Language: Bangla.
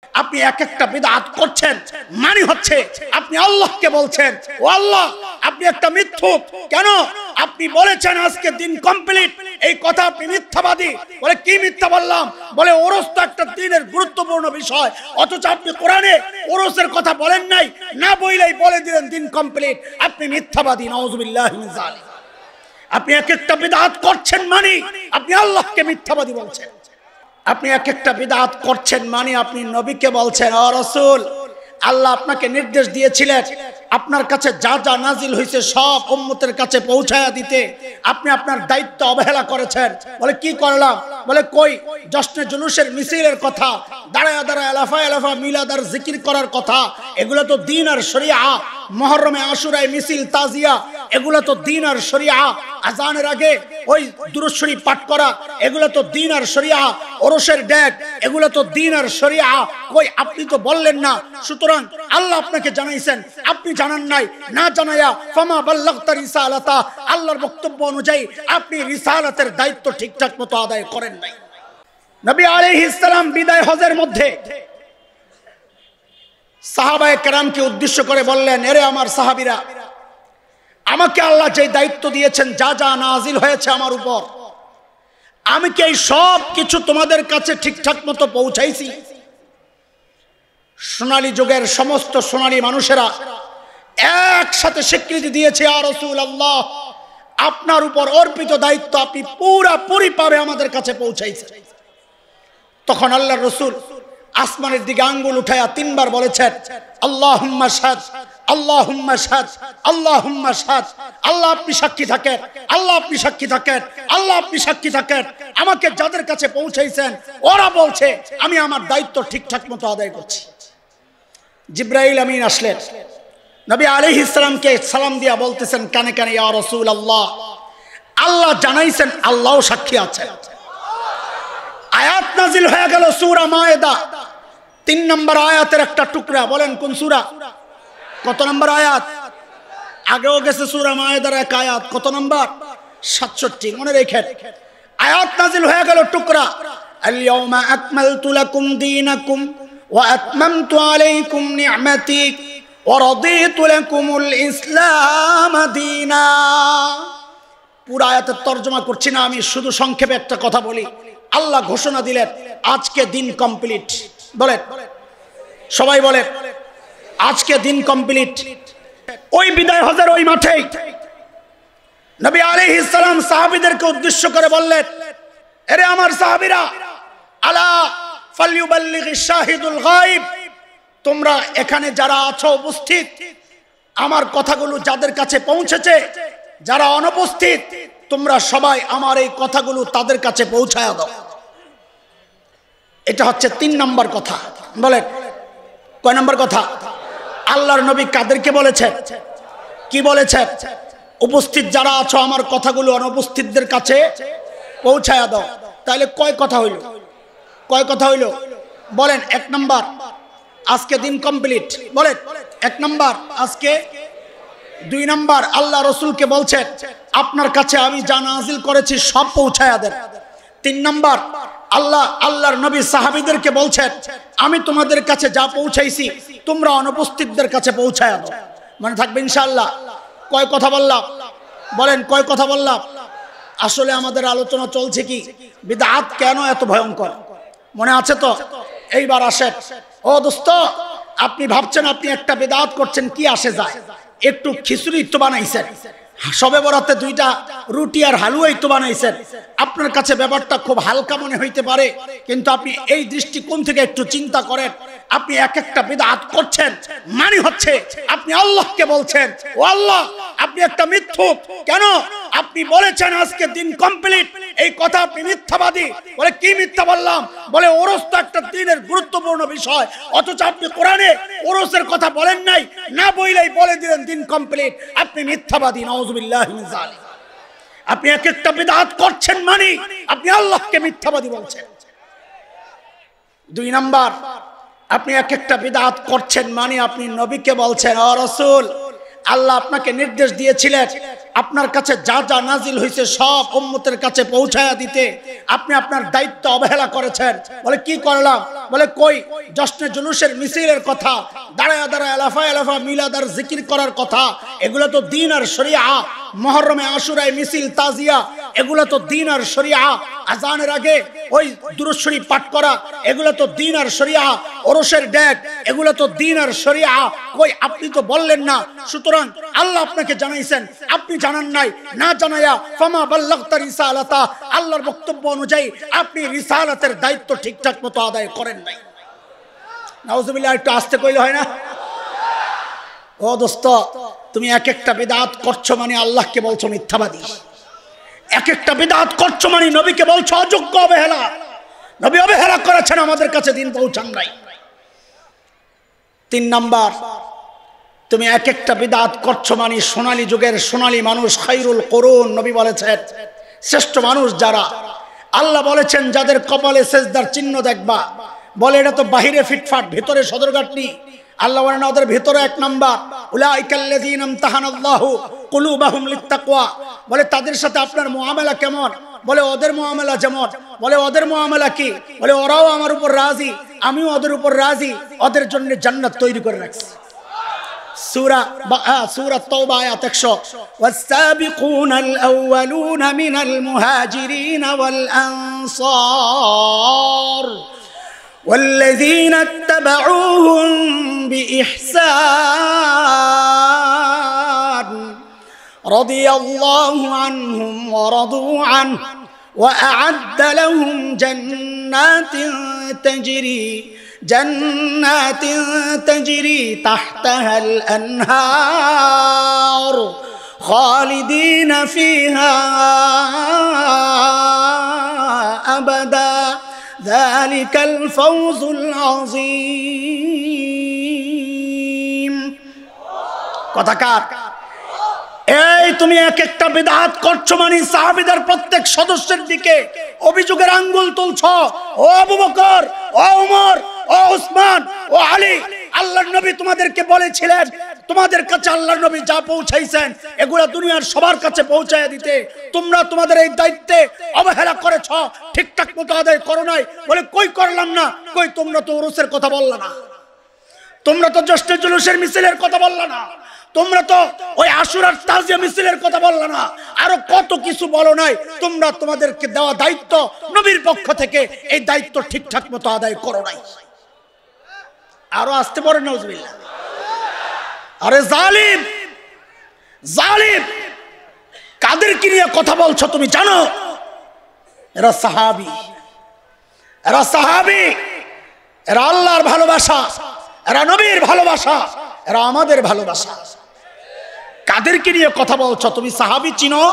আপনি এক একটা বিদআত করছেন, মানে হচ্ছে আপনি আল্লাহকে বলছেন ও আল্লাহ আপনি একটা মিথ্যুক। কেন? আপনি বলেছেন আজকে দিন কমপ্লিট, এই কথা আপনি মিথ্যাবাদী। বলে কি মিথ্যা বললাম? বলে ওরস তো একটা দিনের গুরুত্বপূর্ণ বিষয়, অথচ আপনি কোরআনে ওরসের কথা বলেন নাই, না বইলেই বলে দিলেন দিন কমপ্লিট। আপনি মিথ্যাবাদী, নাউযুবিল্লাহি মিন যালিক। আপনি এক একটা বিদআত করছেন, মানে আপনি আল্লাহকে মিথ্যাবাদী বলছেন। আপনি এক একটা বিদআত করছেন, মানে আপনি নবীকে বলছেন ও রাসূল আল্লাহ আপনাকে নির্দেশ দিয়েছিলেন আপনার কাছে যা যা নাজিল হয়েছে সব উম্মতের কাছে পৌঁছায়া দিতে, আপনি আপনার দায়িত্ব অবহেলা করেছেন। বলে কি করলাম? বলে কই জশ্নে জুলুসের মিছিলের কথা, দাঁড়ায় দাঁড়ায় আলাফা আলাফা মিলাদ আর জিকির করার কথা, এগুলো তো দ্বীন আর শরিয়া। মুহররমে আশুরায় মিছিল তাজিয়া, এগুলো তো দ্বীন আর শরিয়া। আজানের আগে ওই দুরূদ শরীফ পাঠ করা, এগুলো তো দ্বীন আর শরিয়া। ওরসের ডেক, এগুলো তো দ্বীন আর শরিয়া। কই আপনি তো বললেন না। সুতরাং আল্লাহ আপনাকে জানাইছেন, আপনি জানান নাই, না জানায়া ফামা বাল্লাগতা রিসালাতা, আল্লাহর বক্তব্য অনুযায়ী আপনি রিসালাতের দায়িত্ব ঠিকঠাক মতো আদায় করেন নাই। নবী আলাইহিস সালাম বিদায় হজের মধ্যে সাহাবায়ে কেরামকে উদ্দেশ্য করে বললেন, এরে আমার সাহাবীরা, আমাকে আল্লাহ যে দায়িত্ব দিয়েছেন, যা যা নাজিল হয়েছে আমার উপর, আমি কি এই সব কিছু তোমাদের কাছে ঠিকঠাক মতো পৌঁছাইছি? সোনালী যুগের সমস্ত সোনালী মানুষেরা একসাথে স্বীকৃতি দিয়েছে, ইয়া রাসূলুল্লাহ আপনার উপর অর্পিত দায়িত্ব আপনি পুরোপুরিভাবে আমাদের কাছে পৌঁছাইছেন। তখন আল্লাহর রাসূল আসমানের দিকে আঙ্গুল উঠায়া তিনবার বলেছেন, আল্লাহুম্মা শাহাদ, আল্লাহুম্মা শাহাদ, আল্লাহুম্মা শাহাদ। আল্লাহ আপনি সাক্ষী থাকেন, আল্লাহ আপনি সাক্ষী থাকেন, আল্লাহ আপনি সাক্ষী থাকেন। আমাকে যাদের কাছে পৌঁছাইছেন ওরা বলছে আমি আমার দায়িত্ব ঠিকঠাক মতো আদায় করছি। জিবরাইল আমিন আসলেন, নবী আলাইহিস সালামকে সালাম দিয়া বলতেছেন কানে কানে, ইয়া রাসূলুল্লাহ আল্লাহ জানাইছেন, আল্লাহও সাক্ষী আছেন। আয়াত নাজিল হয়ে গেল সূরা মায়েদা 3 নম্বর আয়াতের একটা টুকরা। বলেন কোন সূরা? কত নম্বর আয়াত? আগেও গেছে সূরা মায়েদার এক আয়াত, কত নম্বর? 67। মনে রেখেন, আয়াত নাজিল হয়ে গেল টুকরা, আল ইয়াউমা আকমালতু লাকুম দীনাকুম ওয়া আতমামতু আলাইকুম নি'মাতি ওয়া রাদিতু লাকুমুল ইসলাম দীনা। পুরো আয়াতের তরজমা করছি না আমি, শুধু সংক্ষেপে একটা কথা বলি। আল্লাহ ঘোষণা দিলেন আজকে দিন কমপ্লিট। বলেন সবাই বলেন আজকে দিন কমপ্লিট। ওই বিদায় হজের ওই মাঠেই নবী আলাইহিস সালাম সাহাবীদেরকে উদ্দেশ্য করে বললেন, আরে আমার সাহাবীরা, আলা ফালইউবাল্লিগিশ শাহিদুল গায়ব, তোমরা এখানে যারা আছো উপস্থিত, আমার কথাগুলো যাদের কাছে পৌঁছেছে, যারা অনুপস্থিত তোমরা সবাই আমার এই কথাগুলো তাদের কাছে পৌঁছায় দাও। এটা হচ্ছে 3 নম্বর কথা। বলেন কয় নম্বর কথা? আল্লাহর নবী কাদেরকে বলেছেন? কি বলেছেন? উপস্থিত যারা আছো আমার কথাগুলো অনুপস্থিতদের কাছে পৌঁছায় দাও। তাহলে কয় কথা হইল? কয় কথা হইল? বলেন 1 নম্বর আজকে দিন কমপ্লিট। বলেন 1 নম্বর আজকে। 2 নম্বর আল্লাহ রসুলকে বলছেন আপনার কাছে আমি যা নাজিল করেছি সব পৌঁছায়া দেন। 3 নম্বর আল্লাহর নবী সাহাবীদেরকে বলছেন আমি তোমাদের কাছে যা পৌঁছাইছি তোমরা অনুপস্থিতদের কাছে পৌঁছায়া দাও। মনে থাকবে ইনশাআল্লাহ। কয় কথা বললাম? বলেন কয় কথা বললাম? আসলে আমাদের আলোচনা চলছে কি বিদআত কেন এত ভয়ঙ্কর, মনে আছে তো? এইবার আসেন। ও দোস্ত, আপনি ভাবছেন আপনি একটা বিদআত করছেন, কি আসে যায়? একটু খিচুড়ি তো বানাইছেন, সবে বরাতে 2টা রুটি আর হালুয়াই তো বানাইছেন, আপনার কাছে ব্যাপারটা খুব হালকা মনে হইতে পারে, কিন্তু আপনি এই দৃষ্টিকোণ থেকে একটু চিন্তা করেন। আপনি এক একটা বিদআত করছেন, মানে হচ্ছে আপনি আল্লাহকে বলছেন ও আল্লাহ আপনি একটা মিথ্যুক। কেন? আপনি বলেছেন আজকে দিন কমপ্লিট, এই কথা আপনি মিথ্যাবাদী। বলে কি মিথ্যা বললাম? বলে ওরস তো একটা দিনের গুরুত্বপূর্ণ বিষয়, অথচ আপনি কোরআনে ওরসের কথা বলেন নাই, না বইলেই বলে দিলেন দিন কমপ্লিট। আপনি মিথ্যাবাদী, নাউযুবিল্লাহি মিন যালিক। আপনি এক একটা বিদআত করছেন, মানে আপনি আল্লাহকে মিথ্যাবাদী বলছেন। 2 নম্বর আপনি এক একটা বিদআত করছেন, মানে আপনি নবীকে বলছেন ও রাসূল আল্লাহ আপনাকে নির্দেশ দিয়েছিলেন আপনার কাছে যা যা নাজিল হয়েছে সব উম্মতের কাছে পৌঁছায়া দিতে আপনি আপনার দায়িত্ব অবহেলা করেছেন। বলে কি করলাম? বলে কই জশ্নে জুলুসের মিছিলের কথা, দাঁড়ায় দাঁড়ায় আলাফা আলাফা মিলাদ আর জিকির করার কথা, এগুলো তো দ্বীন আর শরিয়া। মুহররমে আশুরায় মিছিল তাজিয়া, এগুলো তো দ্বীন আর শরিয়া। আজানের আগে ওই দুরূদ শরীফ পাঠ করা, এগুলো তো দ্বীন আর শরিয়া। ওরসের ডেক, এগুলো তো দ্বীন আর শরিয়া। কই আপনি তো বললেন না। সুতরাং আল্লাহ আপনাকে জানাইছেন, আপনি জানান নাই, না জানায়া ফামা বাল্লাগতা রিসালাতা, আল্লাহর বক্তব্য অনুযায়ী আপনি রিসালাতের দায়িত্ব ঠিকঠাক মতো আদায় করেন নাই। নাউজুবিল্লাহ, একটু আস্তে কইলে হয় না? ও দোস্ত, তুমি এক একটা বিদআত করছো মানে আল্লাহকে বলছো মিথ্যাবাদী, এক একটা বিদআত করছো মানে নবীকে বলছো অযোগ্য, অবহেলা। নবী অবহেলা করেছেন, আমাদের কাছে দিন পৌঁছান নাই। 3 নাম্বার, তুমি এক একটা বিদআত করছো মানে সোনালী যুগের সোনালী মানুষ, খায়রুল কুরুন, নবী বলেছেন শ্রেষ্ঠ মানুষ যারা, আল্লাহ বলেছেন যাদের কপালে সেজদার চিহ্ন দেখবা। বলে এটা তো বাহিরে ফিটফাট, ভিতরে সদরঘাটনি। আল্লাহ বলেন ওদের ভিতরে 1 নাম্বার, উলাইকাল্লাযীনা ইমতাহানাল্লাহু কুলুবাহুম লিত্তাকওয়া। বলে তাদের সাথে আপনার মুআমালা কেমন? বলে ওদের মুআমালা যেমন। বলে ওদের মুআমালা কি? বলে ওরাও আমার উপর রাজি, আমিও ওদের উপর রাজি, ওদের জন্য জান্নাত তৈরি করে রাখছি। সূরা তাওবা আয়াত 100, ওয়াস-সাবিকুনাল আউওয়ালুনা মিনাল মুহাজিরিন ওয়াল আনসার والذين اتبعوهم بإحسان رضي الله عنهم ورضوا عنه وأعد لهم جنات تجري تحتها الأنهار خالدين فيها أبدا ذلك الفوز العظيم। কথাকার এই তুমি এক একটা বিদআত করছো মানে সাহাবীদের প্রত্যেক সদস্যের দিকে অভিযোগের আঙ্গুল তুলছো। ও আবু বকর, ও ওমর, ও উসমান, ও আলী, আল্লাহর নবী তোমাদেরকে বলেছিলেন তোমাদের কাছে আল্লাহর নবী যা পৌঁছাইছেন এগুলা দুনিয়ার সবার কাছে পৌঁছায় দিতে। তোমরা তোমাদের এই দায়িত্বে অবহেলা করেছো, ঠিকঠাক মতো আদায় করো নাই। বলে কই করলাম না? কই তোমরা তো উরুসের কথা বললা না, তোমরা তো জশ্নে জুলুসের মিছিলের কথা বললা না, তোমরা তো ওই আশুরার তাজিয়া মিছিলের কথা বললা না, আরো কত কিছু বলো নাই। তোমরা তোমাদেরকে দেওয়া দায়িত্ব নবীর পক্ষ থেকে, এই দায়িত্ব ঠিকঠাক মতো আদায় করো নাই। আরো আসতে পারে নাউজুবিল্লাহ। আরে জালিম, জালিম, কাদেরকে নিয়ে কথা বলছো তুমি জানো? এরা সাহাবী, এরা সাহাবী, এরা আল্লাহর ভালোবাসা, এরা নবীর ভালোবাসা, এরা আমাদের ভালোবাসা। কাদেরকে নিয়ে কথা বলছো তুমি? সাহাবী চিনো?